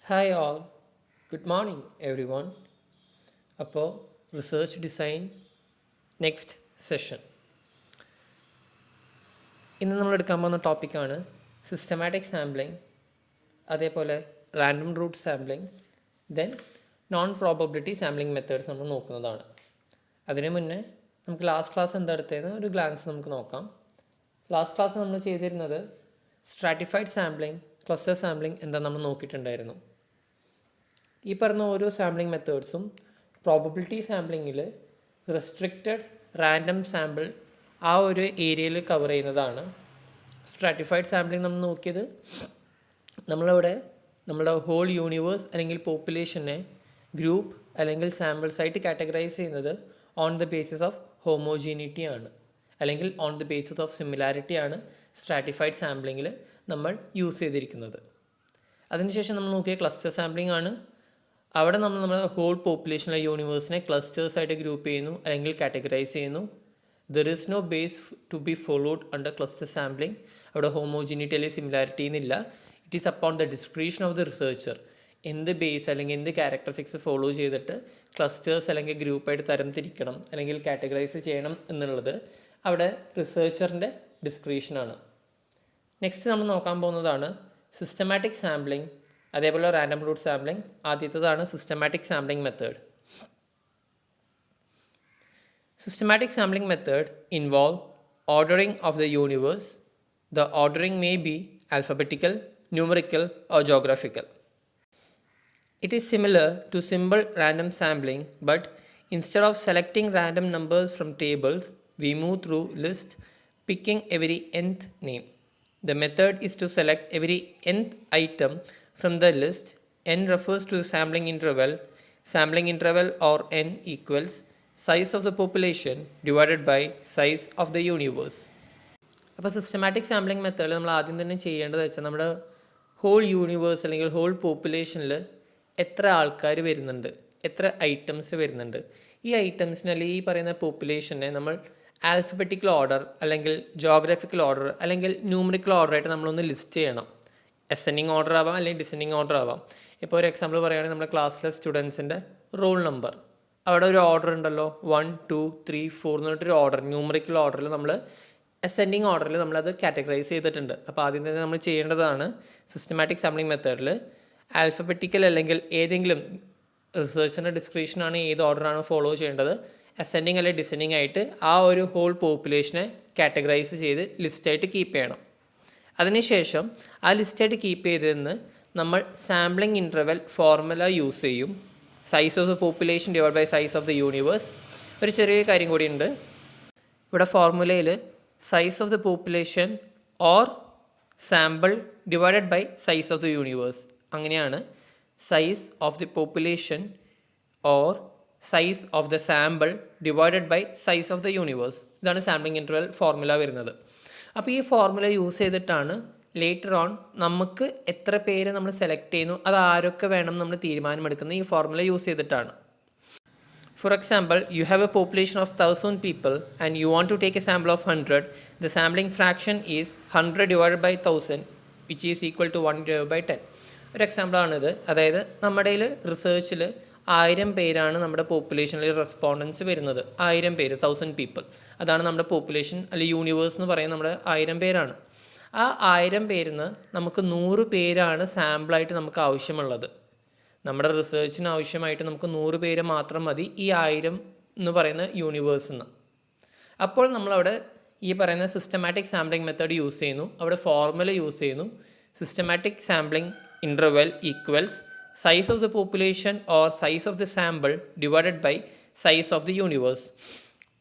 Hi all, good morning everyone. അപ്പോൾ research design next session. ഇന്ന് നമ്മൾ എടുക്കാൻ പോകുന്ന ടോപ്പിക്കാണ് സിസ്റ്റമാറ്റിക് സാമ്പിളിംഗ്, അതേപോലെ random route sampling, then non probability sampling methods നമ്മൾ നോക്കുന്നതാണ്. അതിനു മുന്നേ നമുക്ക് ലാസ്റ്റ് ക്ലാസ് എന്താ എടുത്തതെന്ന് ഒരു ഗ്ലാൻസ് നമുക്ക് നോക്കാം. ലാസ്റ്റ് ക്ലാസ് നമ്മൾ ചെയ്തിരുന്നത് സ്ട്രാറ്റിഫൈഡ് സാമ്പിളിംഗ്, ക്ലസ്റ്റർ സാമ്പിളിംഗ് എന്താ നമ്മൾ നോക്കിയിട്ടുണ്ടായിരുന്നു. ഈ പറഞ്ഞ ഓരോ സാമ്പിളിംഗ് മെത്തേഡ്സും പ്രോബബിലിറ്റി സാമ്പിളിങ്ങിൽ റെസ്ട്രിക്റ്റഡ് റാൻഡം സാമ്പിൾ ആ ഒരു ഏരിയയിൽ കവർ ചെയ്യുന്നതാണ്. സ്ട്രാറ്റിഫൈഡ് സാമ്പിളിംഗ് നമ്മൾ നോക്കിയത് നമ്മളിവിടെ നമ്മുടെ ഹോൾ യൂണിവേഴ്സ് അല്ലെങ്കിൽ പോപ്പുലേഷനെ ഗ്രൂപ്പ് അല്ലെങ്കിൽ സാമ്പിൾസ് ആയിട്ട് കാറ്റഗറൈസ് ചെയ്യുന്നത് on the basis of homogeneity ആണ്, അല്ലെങ്കിൽ on the basis of similarity ആണ് സ്ട്രാറ്റിഫൈഡ് സാമ്പിളിങ്ങിൽ നമ്മൾ യൂസ് ചെയ്തിരിക്കുന്നത്. അതിനുശേഷം നമ്മൾ നോക്കിയ ക്ലസ്റ്റർ സാമ്പിളിംഗ് ആണ്. അവിടെ നമ്മൾ നമ്മുടെ ഹോൾ പോപ്പുലേഷനിലെ യൂണിവേഴ്സിനെ ക്ലസ്റ്റേഴ്സായിട്ട് ഗ്രൂപ്പ് ചെയ്യുന്നു അല്ലെങ്കിൽ കാറ്റഗറൈസ് ചെയ്യുന്നു. There is no base to be followed under cluster sampling. അവിടെ ഹോമോജിനിറ്റി അല്ലെങ്കിൽ സിമിലാരിറ്റി എന്നില്ല. It is upon the description of the researcher. എന്ത് ബേസ് അല്ലെങ്കിൽ എന്ത് ക്യാരക്ടറിസ്റ്റിക്സ് ഫോളോ ചെയ്തിട്ട് ക്ലസ്റ്റേഴ്സ് അല്ലെങ്കിൽ ഗ്രൂപ്പായിട്ട് തരം തിരിക്കണം അല്ലെങ്കിൽ കാറ്റഗറൈസ് ചെയ്യണം എന്നുള്ളത് അവിടെ റിസർച്ചറിൻ്റെ ഡിസ്ക്രിപ്ഷനാണ്. നെക്സ്റ്റ് നമ്മൾ നോക്കാൻ പോകുന്നതാണ് സിസ്റ്റമാറ്റിക് സാമ്പിളിംഗ്, അതേപോലെ റാൻഡം റൂട്ട് സാമ്പിളിംഗ്. ആദ്യത്തേതാണ് systematic sampling method. Systematic sampling method involve ordering of the universe. The ordering may be alphabetical, numerical, or geographical. It is similar to simple random sampling, but instead of selecting random numbers from tables, we move through list, picking every nth name. The method is to select every nth item from the list. N refers to the sampling interval. Sampling interval or n equals size of the population divided by size of the universe. അപ്പോൾ systematic sampling മെത്തേഡിൽ നമ്മൾ ആദ്യം തന്നെ ചെയ്യേണ്ടത് വെച്ചാൽ നമ്മുടെ whole universe അല്ലെങ്കിൽ whole പോപ്പുലേഷനിൽ എത്ര ആൾക്കാർ വരുന്നുണ്ട്, എത്ര ഐറ്റംസ് വരുന്നുണ്ട്, ഈ ഐറ്റംസിന് അല്ലെങ്കിൽ ഈ പറയുന്ന പോപ്പുലേഷനെ നമ്മൾ ആൽഫബറ്റിക്കൽ ഓർഡർ അല്ലെങ്കിൽ ജോഗ്രഫിക്കൽ ഓർഡർ അല്ലെങ്കിൽ ന്യൂമറിക്കൽ ഓർഡറായിട്ട് നമ്മളൊന്ന് ലിസ്റ്റ് ചെയ്യണം. അസെൻഡിങ് ഓർഡർ ആവാം അല്ലെങ്കിൽ ഡിസെൻഡിങ് ഓർഡർ ആവാം. ഇപ്പോൾ ഒരു എക്സാമ്പിൾ പറയുകയാണെങ്കിൽ നമ്മുടെ ക്ലാസ്സിലെ സ്റ്റുഡൻസിൻ്റെ റോൾ നമ്പർ, അവിടെ ഒരു ഓർഡർ ഉണ്ടല്ലോ, 1 2 3 4 എന്ന് പറഞ്ഞിട്ടൊരു ഓർഡർ, ന്യൂമറിക്കൽ ഓർഡറിൽ നമ്മൾ അസെൻഡിങ് ഓർഡറിൽ നമ്മളത് കാറ്റഗറൈസ് ചെയ്തിട്ടുണ്ട്. അപ്പോൾ ആദ്യം തന്നെ നമ്മൾ ചെയ്യേണ്ടതാണ് സിസ്റ്റമാറ്റിക് സാമ്പിളിംഗ് മെത്തേഡിൽ ആൽഫബറ്റിക്കൽ അല്ലെങ്കിൽ ഏതെങ്കിലും റിസർച്ചിൻ്റെ ഡിസ്ക്രിപ്ഷനാണ് ഏത് ഓർഡറാണ് ഫോളോ ചെയ്യേണ്ടത്, അസെൻഡിങ് അല്ലെങ്കിൽ ഡിസെൻഡിങ് ആയിട്ട് ആ ഒരു ഹോൾ പോപ്പുലേഷനെ കാറ്റഗറൈസ് ചെയ്ത് ലിസ്റ്റായിട്ട് കീപ്പ് ചെയ്യണം. അതിനുശേഷം ആ ലിസ്റ്റായിട്ട് കീപ്പ് ചെയ്തതെന്ന് നമ്മൾ സാമ്പിളിംഗ് ഇൻ്റർവെൽ ഫോർമുല യൂസ് ചെയ്യും. Size of the population divide by size of the universe. ഒരു ചെറിയ കാര്യം കൂടിയുണ്ട് ഇവിടെ ഫോർമുലയിൽ, size of the population or sample divided by size of the universe. അങ്ങനെയാണ് size of the population or size of the sample divided by size of the universe. ഇതാണ് sampling interval formula വരുന്നത്. അപ്പോൾ ഈ ഫോർമുല യൂസ് ചെയ്തിട്ടാണ് later on നമുക്ക് എത്ര പേര് നമ്മൾ സെലക്ട് ചെയ്യുന്നു, അത് ആരൊക്കെ വേണം നമ്മൾ തീരുമാനമെടുക്കുന്നത് ഈ ഫോർമുല യൂസ് ചെയ്തിട്ടാണ്. For example, you have a population of 1000 people and you want to take a sample of 100. The sampling fraction is 100 divided by 1000 which is equal to 1 divide by 10. ഒരു എക്സാമ്പിളാണിത്. അതായത് നമ്മുടെ റിസർച്ചിൽ 1000 പേരാണ് നമ്മുടെ പോപ്പുലേഷനിൽ റെസ്പോണ്ടൻസ് വരുന്നത്. 1000 പേര്, 1000 people, അതാണ് നമ്മുടെ പോപ്പുലേഷൻ അല്ലെങ്കിൽ യൂണിവേഴ്സ് എന്ന് പറയുന്നത് നമ്മുടെ 1000 പേരാണ്. ആ 1000 പേരിൽ നിന്ന് നമുക്ക് 100 പേരാണ് സാമ്പിളായിട്ട് നമുക്ക് ആവശ്യമുള്ളത്. നമ്മുടെ റിസർച്ചിന് ആവശ്യമായിട്ട് നമുക്ക് 100 പേര് മാത്രം മതി ഈ 1000 എന്ന് പറയുന്ന യൂണിവേഴ്സിൽ നിന്ന്. അപ്പോൾ നമ്മളവിടെ ഈ പറയുന്ന സിസ്റ്റമാറ്റിക് സാമ്പിളിംഗ് മെത്തേഡ് യൂസ് ചെയ്യുന്നു. അവിടെ ഫോർമുല യൂസ് ചെയ്യുന്നു. Systematic sampling interval equals size of the population or size of the sample divided by size of the universe.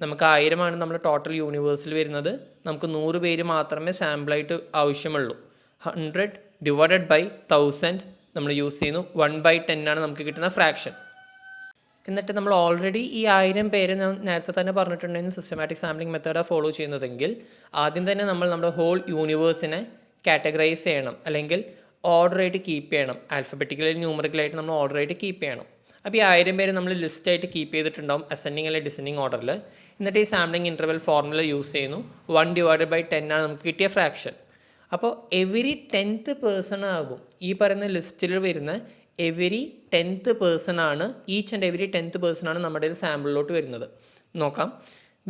നമുക്ക് 1000 നമ്മൾ ടോട്ടൽ യൂണിവേഴ്സിൽ വരുന്നത്. നമുക്ക് 100 പേര് മാത്രമേ സാമ്പിളായിട്ട് ആവശ്യമുള്ളൂ. 100 ഡിവൈഡഡ് ബൈ 1000 നമ്മൾ യൂസ് ചെയ്യുന്നു. 1/10 ആണ് നമുക്ക് കിട്ടുന്ന ഫ്രാക്ഷൻ. എന്നിട്ട് നമ്മൾ ഓൾറെഡി ഈ 1000 പേര് നേരത്തെ തന്നെ പറഞ്ഞിട്ടുണ്ടെങ്കിൽ സിസ്റ്റമാറ്റിക് സാമ്പിളിംഗ് മെത്തേഡാണ് ഫോളോ ചെയ്യുന്നതെങ്കിൽ ആദ്യം തന്നെ നമ്മൾ നമ്മുടെ ഹോൾ യൂണിവേഴ്സിനെ കാറ്റഗറൈസ് ചെയ്യണം അല്ലെങ്കിൽ ഓർഡറായിട്ട് കീപ്പ് ചെയ്യണം. ആൽഫബറ്റിക്കലി ന്യൂമറിക്കലായിട്ട് നമ്മൾ ഓർഡറായിട്ട് കീപ്പ് ചെയ്യണം. അപ്പോൾ ഈ 1000 പേര് നമ്മൾ ലിസ്റ്റായിട്ട് കീപ്പ് ചെയ്തിട്ടുണ്ടാവും അസെൻഡിങ് അല്ലെങ്കിൽ ഡിസെൻഡിങ് ഓർഡറിൽ. എന്നിട്ട് ഈ സാമ്പിളിംഗ് ഇൻ്റർവെൽ ഫോർമുല യൂസ് ചെയ്യുന്നു. 1 ഡിവൈഡഡ് ബൈ 10 ആണ് നമുക്ക് കിട്ടിയ ഫ്രാക്ഷൻ. അപ്പോൾ എവരി 10th പേഴ്സൺ ആകും ഈ പറയുന്ന ലിസ്റ്റിൽ വരുന്ന എവരി 10th പേഴ്സൺ ആണ്, each and every 10th person ആണ് നമ്മുടെ ഒരു സാമ്പിളിലോട്ട് വരുന്നത്. നോക്കാം.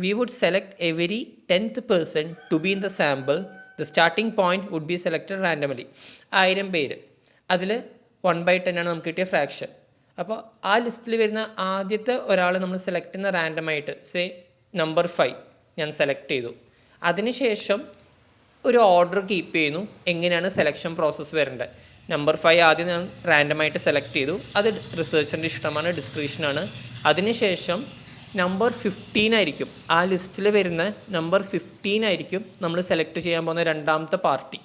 We would select every 10th person to be in the sample. The starting point would be selected randomly. 1000 പേര്, അതിൽ 1/10 ആണ് നമുക്ക് കിട്ടിയ ഫ്രാക്ഷൻ. അപ്പോൾ ആ ലിസ്റ്റിൽ വരുന്ന ആദ്യത്തെ ഒരാൾ നമ്മൾ സെലക്ട് ചെയ്യുന്ന റാൻഡമായിട്ട്, സേ നമ്പർ 5 ഞാൻ സെലക്ട് ചെയ്തു. അതിനുശേഷം ഒരു ഓർഡർ കീപ്പ് ചെയ്യുന്നു എങ്ങനെയാണ് സെലക്ഷൻ പ്രോസസ്സ് വരേണ്ടത്. നമ്പർ 5 ആദ്യം ഞാൻ റാൻഡമായിട്ട് സെലക്ട് ചെയ്തു. അത് റിസർച്ചറിൻ്റെ ഇഷ്ടമാണ്, ഡിസ്ക്രിപ്ഷനാണ്. അതിനുശേഷം നമ്പർ 15 ആയിരിക്കും, ആ ലിസ്റ്റിൽ വരുന്ന നമ്പർ 15 ആയിരിക്കും നമ്മൾ സെലക്ട് ചെയ്യാൻ പോകുന്ന രണ്ടാമത്തെ പാർട്ടി.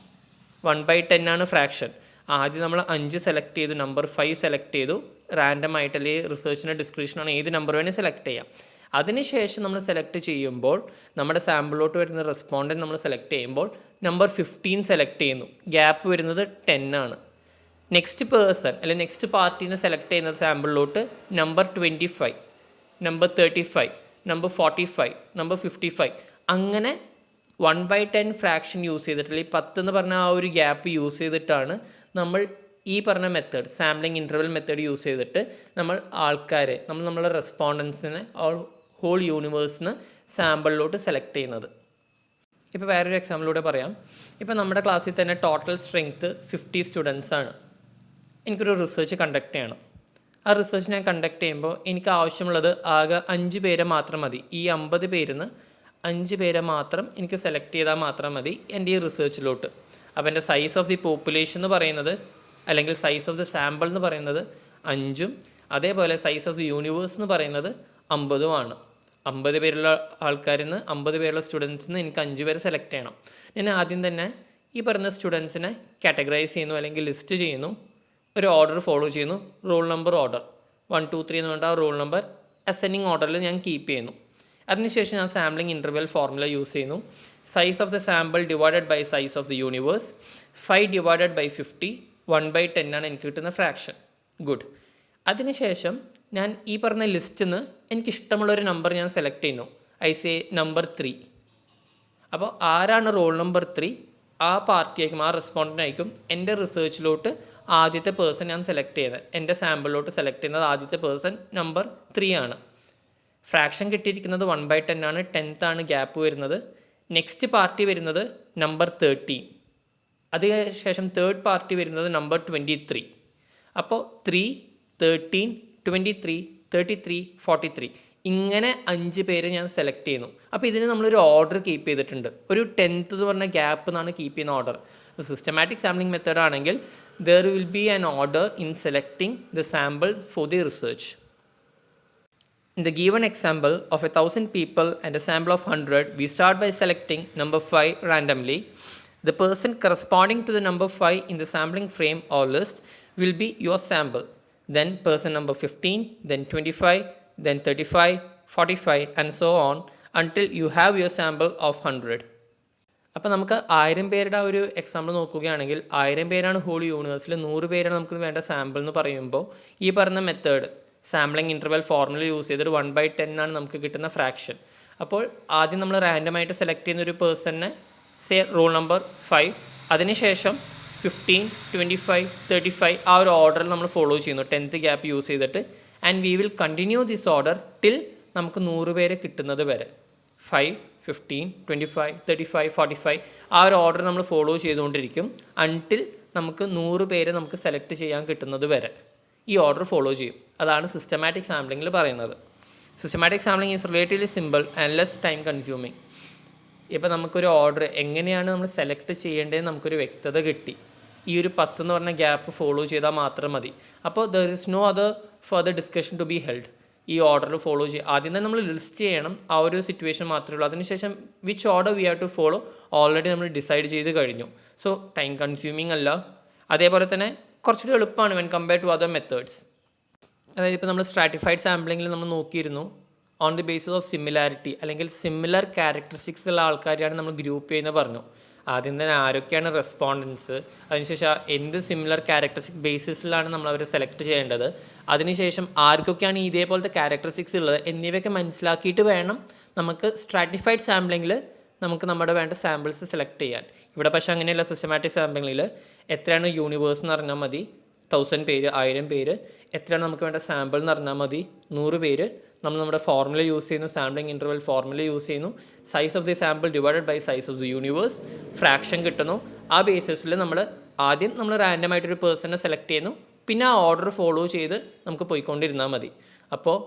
1/10 ആണ് ഫ്രാക്ഷൻ. ആദ്യം നമ്മൾ 5 സെലക്ട് ചെയ്തു, നമ്പർ 5 സെലക്ട് ചെയ്തു. റാൻഡമായിട്ട് അല്ലെങ്കിൽ റിസർച്ചിൻ്റെ ഡിസ്ക്രിപ്ഷനാണ്, ഏത് നമ്പർ വേണേൽ സെലക്ട് ചെയ്യാം. അതിനുശേഷം നമ്മൾ സെലക്ട് ചെയ്യുമ്പോൾ നമ്മുടെ സാമ്പിളിലോട്ട് വരുന്ന റെസ്പോണ്ടൻറ്റ് നമ്മൾ സെലക്ട് ചെയ്യുമ്പോൾ നമ്പർ 15 സെലക്ട് ചെയ്യുന്നു. ഗ്യാപ്പ് വരുന്നത് 10 ആണ്. നെക്സ്റ്റ് പേഴ്സൺ അല്ലെങ്കിൽ നെക്സ്റ്റ് പാർട്ടീനെ സെലക്ട് ചെയ്യുന്ന സാമ്പിളിലോട്ട് നമ്പർ 25, നമ്പർ 35, നമ്പർ 45, നമ്പർ 55, അങ്ങനെ 1/10 ഫ്രാക്ഷൻ യൂസ് ചെയ്തിട്ട്, അല്ലെങ്കിൽ 10 എന്ന് പറഞ്ഞ ആ ഒരു ഗ്യാപ്പ് യൂസ് ചെയ്തിട്ടാണ് നമ്മൾ ഈ പറഞ്ഞ method, sampling interval method use ചെയ്തിട്ട് നമ്മൾ ആൾക്കാരെ, നമ്മളുടെ റെസ്പോണ്ടൻസിനെ ഹോൾ യൂണിവേഴ്സിന് സാമ്പിളിലോട്ട് സെലക്ട് ചെയ്യുന്നത്. ഇപ്പോൾ വേറൊരു എക്സാമ്പിളിലൂടെ പറയാം. ഇപ്പോൾ നമ്മുടെ ക്ലാസ്സിൽ തന്നെ ടോട്ടൽ സ്ട്രെങ്ത്ത് 50 സ്റ്റുഡൻസ് ആണ്. എനിക്കൊരു റിസർച്ച് കണ്ടക്ട് ചെയ്യണം. ആ റിസർച്ച് ഞാൻ കണ്ടക്ട് ചെയ്യുമ്പോൾ എനിക്ക് ആവശ്യമുള്ളത് ആകെ 5 പേരെ മാത്രം മതി. ഈ 50 പേരിൽ നിന്ന് 5 പേരെ മാത്രം എനിക്ക് സെലക്ട് ചെയ്താൽ മാത്രം മതി എൻ്റെ ഈ റിസർച്ചിലോട്ട്. അപ്പോൾ എൻ്റെ സൈസ് ഓഫ് ദി പോപ്പുലേഷൻ എന്ന് പറയുന്നത്, അല്ലെങ്കിൽ സൈസ് ഓഫ് ദി സാമ്പിൾ എന്ന് പറയുന്നത് 5ഉം, അതേപോലെ സൈസ് ഓഫ് ദി യൂണിവേഴ്സ് എന്ന് പറയുന്നത് 50ഉം ആണ്. 50 പേരുള്ള ആൾക്കാരിൽ നിന്ന്, 50 പേരുള്ള സ്റ്റുഡൻസിൽ നിന്ന് എനിക്ക് 5 പേരെ സെലക്ട് ചെയ്യണം. ഞാൻ ആദ്യം തന്നെ ഈ പറയുന്ന സ്റ്റുഡൻസിനെ കാറ്റഗറൈസ് ചെയ്യുന്നു, അല്ലെങ്കിൽ ലിസ്റ്റ് ചെയ്യുന്നു. ഒരു ഓർഡർ ഫോളോ ചെയ്യുന്നു, റോൾ നമ്പർ ഓർഡർ 1 2 3 എന്ന് പറഞ്ഞാൽ റോൾ നമ്പർ അസെൻഡിങ് ഓർഡറിൽ ഞാൻ കീപ്പ് ചെയ്യുന്നു. അതിനുശേഷം ഞാൻ സാമ്പിളിംഗ് ഇൻ്റർവെൽ ഫോർമുല യൂസ് ചെയ്യുന്നു. Size of the sample divided by size of the universe, 5 divided by 50, 1/10 ആണ് എനിക്ക് കിട്ടുന്ന ഫ്രാക്ഷൻ. ഗുഡ്. അതിനുശേഷം ഞാൻ ഈ പറഞ്ഞ ലിസ്റ്റിൽ നിന്ന് എനിക്കിഷ്ടമുള്ളൊരു നമ്പർ ഞാൻ സെലക്ട് ചെയ്യുന്നു. I say number 3. അപ്പോൾ ആരാണ് റോൾ നമ്പർ 3, ആ പാർട്ടിയായിരിക്കും, ആ റെസ്പോണ്ടൻ്റായിരിക്കും എൻ്റെ റിസർച്ചിലോട്ട് ആദ്യത്തെ പേഴ്സൺ ഞാൻ സെലക്ട് ചെയ്യുന്നത്. എൻ്റെ സാമ്പിളിലോട്ട് സെലക്ട് ചെയ്യുന്നത് ആദ്യത്തെ പേഴ്സൺ നമ്പർ 3 ആണ്. ഫ്രാക്ഷൻ കിട്ടിയിരിക്കുന്നത് 1/10 ആണ്, 10th ആണ് ഗ്യാപ്പ് വരുന്നത്. നെക്സ്റ്റ് പാർട്ടി വരുന്നത് നമ്പർ 13. അതിനുശേഷം തേർഡ് പാർട്ടി വരുന്നത് നമ്പർ 23. അപ്പോൾ 3, 13, 23, 33, 43 ഇങ്ങനെ 5 പേര് ഞാൻ സെലക്ട് ചെയ്യുന്നു. അപ്പോൾ ഇതിന് നമ്മളൊരു ഓർഡർ കീപ്പ് ചെയ്തിട്ടുണ്ട്. ഒരു 10th എന്ന് പറഞ്ഞ ഗ്യാപ്പ് എന്നാണ് കീപ്പ് ചെയ്യുന്ന ഓർഡർ. സിസ്റ്റമാറ്റിക് സാമ്പിളിംഗ് മെത്തേഡ് ആണെങ്കിൽ there will be an order in selecting the sample for the research. In the given example of 1,000 people and a sample of 100, we start by selecting number 5 randomly. The person corresponding to the number 5 in the sampling frame or list will be your sample. Then person number 15, then 25, then 35, 45 and so on until you have your sample of 100. അപ്പോൾ നമുക്ക് 1000 പേരുടെ ആ ഒരു example നോക്കുകയാണെങ്കിൽ 1000 പേരാണ് whole യൂണിവേഴ്സിൽ, 100 പേരാണ് നമുക്ക് വേണ്ട സാമ്പിൾ എന്ന് പറയുമ്പോൾ ഈ പറഞ്ഞ method sampling interval formula use ചെയ്തിട്ട് 1/10 ആണ് നമുക്ക് കിട്ടുന്ന ഫ്രാക്ഷൻ. അപ്പോൾ ആദ്യം നമ്മൾ റാൻഡമായിട്ട് സെലക്ട് ചെയ്യുന്ന ഒരു പേഴ്സണിനെ, സേ റോൾ നമ്പർ 5, അതിനുശേഷം 15, 25, 35 ആ ഒരു ഓർഡറിൽ നമ്മൾ ഫോളോ ചെയ്യുന്നു 10th ഗ്യാപ്പ് യൂസ് ചെയ്തിട്ട്. And we will continue this order till നമുക്ക് 100 പേരെ കിട്ടുന്നത് വരെ. 5, 15, 25, 35, 45 ആ ഒരു ഓർഡർ നമ്മൾ ഫോളോ ചെയ്തുകൊണ്ടിരിക്കും അൺടിൽ നമുക്ക് 100 പേരെ നമുക്ക് സെലക്ട് ചെയ്യാൻ കിട്ടുന്നത് വരെ ഈ ഓർഡർ ഫോളോ ചെയ്യും. അതാണ് സിസ്റ്റമാറ്റിക് സാമ്പിളിങ്ങിൽ പറയുന്നത്. Systematic sampling is relatively simple and less time consuming. ഇപ്പോൾ നമുക്കൊരു ഓർഡർ എങ്ങനെയാണ് നമ്മൾ സെലക്ട് ചെയ്യേണ്ടതെന്ന് നമുക്കൊരു വ്യക്തത കിട്ടി. ഈ ഒരു 10 എന്ന് പറഞ്ഞ ഗ്യാപ്പ് ഫോളോ ചെയ്താൽ മാത്രം മതി. അപ്പോൾ there is no other further discussion to be held. ഈ ഓർഡർ ഫോളോ ചെയ്യുക, ആദ്യം തന്നെ നമ്മൾ ലിസ്റ്റ് ചെയ്യണം, ആ ഒരു സിറ്റുവേഷൻ മാത്രമേ ഉള്ളൂ. അതിനുശേഷം which order we have to follow already നമ്മൾ ഡിസൈഡ് ചെയ്ത് കഴിഞ്ഞു. സോ ടൈം കൺസ്യൂമിങ് അല്ല, അതേപോലെ തന്നെ കുറച്ചുകൂടി എളുപ്പമാണ് when compare to other methods. അതായത് ഇപ്പോൾ നമ്മൾ സ്ട്രാറ്റിഫൈഡ് സാമ്പിളിങ്ങിൽ നമ്മൾ നോക്കിയിരുന്നു on the basis of similarity, അല്ലെങ്കിൽ സിമിലർ ക്യാരക്ടറിസ്റ്റിക്സ് ഉള്ള ആൾക്കാരെയാണ് നമ്മൾ ഗ്രൂപ്പ് ചെയ്യുന്നത് പറഞ്ഞു. ആദ്യം തന്നെ ആരൊക്കെയാണ് റെസ്പോണ്ടൻസ്, അതിനുശേഷം എന്ത് സിമിലർ ക്യാരക്ടറിസ്റ്റിക് ബേസിസിലാണ് നമ്മൾ അവരെ സെലക്ട് ചെയ്യേണ്ടത്, അതിനുശേഷം ആർക്കൊക്കെയാണ് ഇതേപോലത്തെ ക്യാരക്ടറിസ്റ്റിക്സ് ഉള്ളത് എന്നിവയൊക്കെ മനസ്സിലാക്കിയിട്ട് വേണം നമുക്ക് സ്ട്രാറ്റിഫൈഡ് സാമ്പിളിങ്ങിൽ നമുക്ക് നമ്മുടെ വേണ്ട സാമ്പിൾസ് സെലക്ട് ചെയ്യാൻ. ഇവിടെ പക്ഷേ അങ്ങനെയല്ല. സിസ്റ്റമാറ്റിക് സാമ്പിളിങ്ങിൽ എത്രയാണ് യൂണിവേഴ്സ് എന്ന് അറിഞ്ഞാൽ മതി, 1000 പേര്, 1000 പേര്, എത്രയാണ് നമുക്ക് വേണ്ട സാമ്പിൾ എന്ന് പറഞ്ഞാൽ മതി. 100 പേര്. നമ്മൾ നമ്മുടെ ഫോർമുല യൂസ് ചെയ്യുന്നു, സാമ്പിളിംഗ് ഇൻ്റർവെൽ ഫോർമുല യൂസ് ചെയ്യുന്നു. Size of the sample divided by size of the universe, fraction കിട്ടുന്നു. ആ ബേസിസിൽ നമ്മൾ റാൻഡമായിട്ടൊരു പേഴ്സണെ സെലക്ട് ചെയ്യുന്നു. പിന്നെ ആ ഓർഡർ ഫോളോ ചെയ്ത് നമുക്ക് പോയിക്കൊണ്ടിരുന്നാൽ മതി. അപ്പോൾ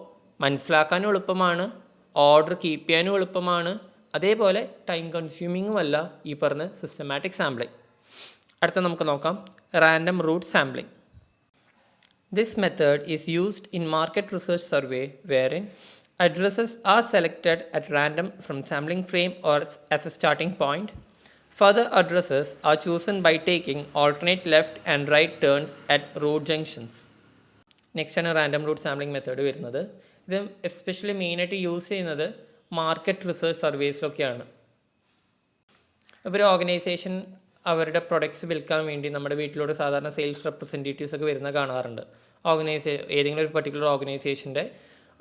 മനസ്സിലാക്കാനും എളുപ്പമാണ്, ഓർഡർ കീപ്പ് ചെയ്യാനും എളുപ്പമാണ്, അതേപോലെ ടൈം കൺസ്യൂമിങ്ങും അല്ല ഈ പറഞ്ഞ സിസ്റ്റമാറ്റിക് സാമ്പിളിംഗ്. അടുത്ത നമുക്ക് നോക്കാം random route sampling. This method is used in market research survey wherein addresses are selected at random from sampling frame or as a starting point. Further addresses are chosen by taking alternate left and right turns at road junctions. Next ആണ് random route sampling method വരുന്നത്. ഇത് especially മെയിനായിട്ട് use ചെയ്യുന്നത് market research സർവീസിലൊക്കെയാണ്. ഇപ്പോൾ ഒരു organisation അവരുടെ products വിൽക്കാൻ വേണ്ടി നമ്മുടെ വീട്ടിലൂടെ സാധാരണ സെയിൽസ് റെപ്രസെൻറ്റേറ്റീവ്സ് ഒക്കെ വരുന്ന കാണാറുണ്ട്. ഏതെങ്കിലും ഒരു പർട്ടിക്കുലർ ഓർഗനൈസേഷൻ്റെ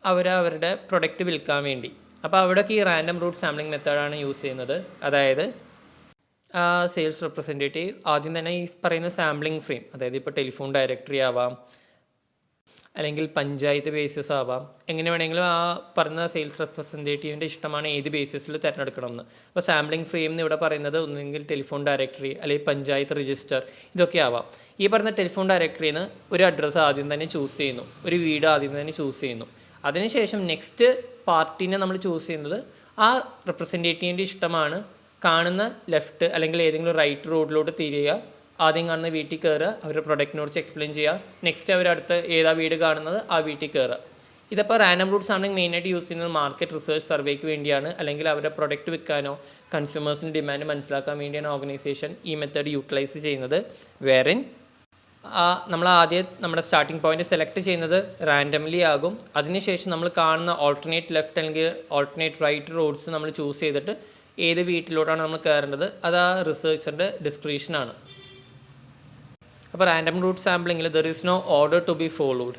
അവരുടെ പ്രൊഡക്റ്റ് വിൽക്കാൻ വേണ്ടി. അപ്പോൾ അവിടെയൊക്കെ ഈ റാൻഡം റൂട്ട് സാമ്പിളിംഗ് മെത്തേഡാണ് യൂസ് ചെയ്യുന്നത്. അതായത് സെയിൽസ് റെപ്രസെൻറ്റേറ്റീവ് ആദ്യം തന്നെ ഈ പറയുന്ന സാമ്പിളിംഗ് ഫ്രെയിം, അതായത് ഇപ്പോൾ ടെലിഫോൺ ഡയറക്ടറി ആവാം, അല്ലെങ്കിൽ പഞ്ചായത്ത് ബേസിസ് ആവാം, എങ്ങനെ വേണമെങ്കിലും ആ പറഞ്ഞ സെയിൽസ് റെപ്രസെൻറ്റേറ്റീവിൻ്റെ ഇഷ്ടമാണ് ഏത് ബേസിസിൽ തിരഞ്ഞെടുക്കണമെന്ന്. അപ്പോൾ സാമ്പിളിംഗ് ഫ്രെയിം എന്ന് ഇവിടെ പറയുന്നത് ഒന്നെങ്കിൽ ടെലിഫോൺ ഡയറക്ടറി അല്ലെങ്കിൽ പഞ്ചായത്ത് രജിസ്റ്റർ, ഇതൊക്കെ ആവാം. ഈ പറഞ്ഞ ടെലിഫോൺ ഡയറക്ടറിയിൽ നിന്ന് ഒരു അഡ്രസ്സ് ആദ്യം തന്നെ ചൂസ് ചെയ്യുന്നു, ഒരു വീട് ആദ്യം തന്നെ ചൂസ് ചെയ്യുന്നു. അതിനുശേഷം നെക്സ്റ്റ് പാർട്ടീനെ നമ്മൾ ചൂസ് ചെയ്യുന്നത് ആ റെപ്രസെൻറ്റേറ്റീവിൻ്റെ ഇഷ്ടമാണ്. കാണുന്ന ലെഫ്റ്റ് അല്ലെങ്കിൽ ഏതെങ്കിലും റൈറ്റ് റോഡിലോട്ട് തിരിയുക, ആദ്യം കാണുന്ന വീട്ടിൽ കയറുക, അവരുടെ പ്രൊഡക്റ്റിനെ കുറിച്ച് എക്സ്പ്ലെയിൻ ചെയ്യുക, നെക്സ്റ്റ് അവരടുത്ത് ഏതാ വീട് കാണുന്നത് ആ വീട്ടിൽ കയറുക. ഇതിപ്പോൾ റാൻഡം റൂട്ട് സാമ്പിളിംഗ് മെയിനായിട്ട് യൂസ് ചെയ്യുന്നത് മാർക്കറ്റ് റിസർച്ച് സർവേക്ക് വേണ്ടിയാണ്, അല്ലെങ്കിൽ അവരുടെ പ്രൊഡക്റ്റ് വിൽക്കാനോ കൺസ്യൂമേഴ്സിൻ്റെ ഡിമാൻഡ് മനസ്സിലാക്കാൻ വേണ്ടിയാണ് ഓർഗനൈസേഷൻ ഈ മെത്തേഡ് യൂട്ടിലൈസ് ചെയ്യുന്നത്. വേറിൻ നമ്മൾ ആദ്യം നമ്മുടെ സ്റ്റാർട്ടിംഗ് പോയിന്റ് സെലക്ട് ചെയ്യുന്നത് റാൻഡംലി ആകും. അതിനുശേഷം നമ്മൾ കാണുന്ന ഓൾട്ടർനേറ്റ് ലെഫ്റ്റ് അല്ലെങ്കിൽ ഓൾട്ടർനേറ്റ് റൈറ്റ് റോഡ്സ് നമ്മൾ ചൂസ് ചെയ്തിട്ട് ഏത് വീട്ടിലോട്ടാണ് നമ്മൾ കയറേണ്ടത് അത് ആ റിസർച്ചറിൻ്റെ ഡിസ്ക്രിപ്ഷനാണ്. അപ്പോൾ റാൻഡം റൂട്ട് സാമ്പിളിങ്ങിൽ there is no order to be followed.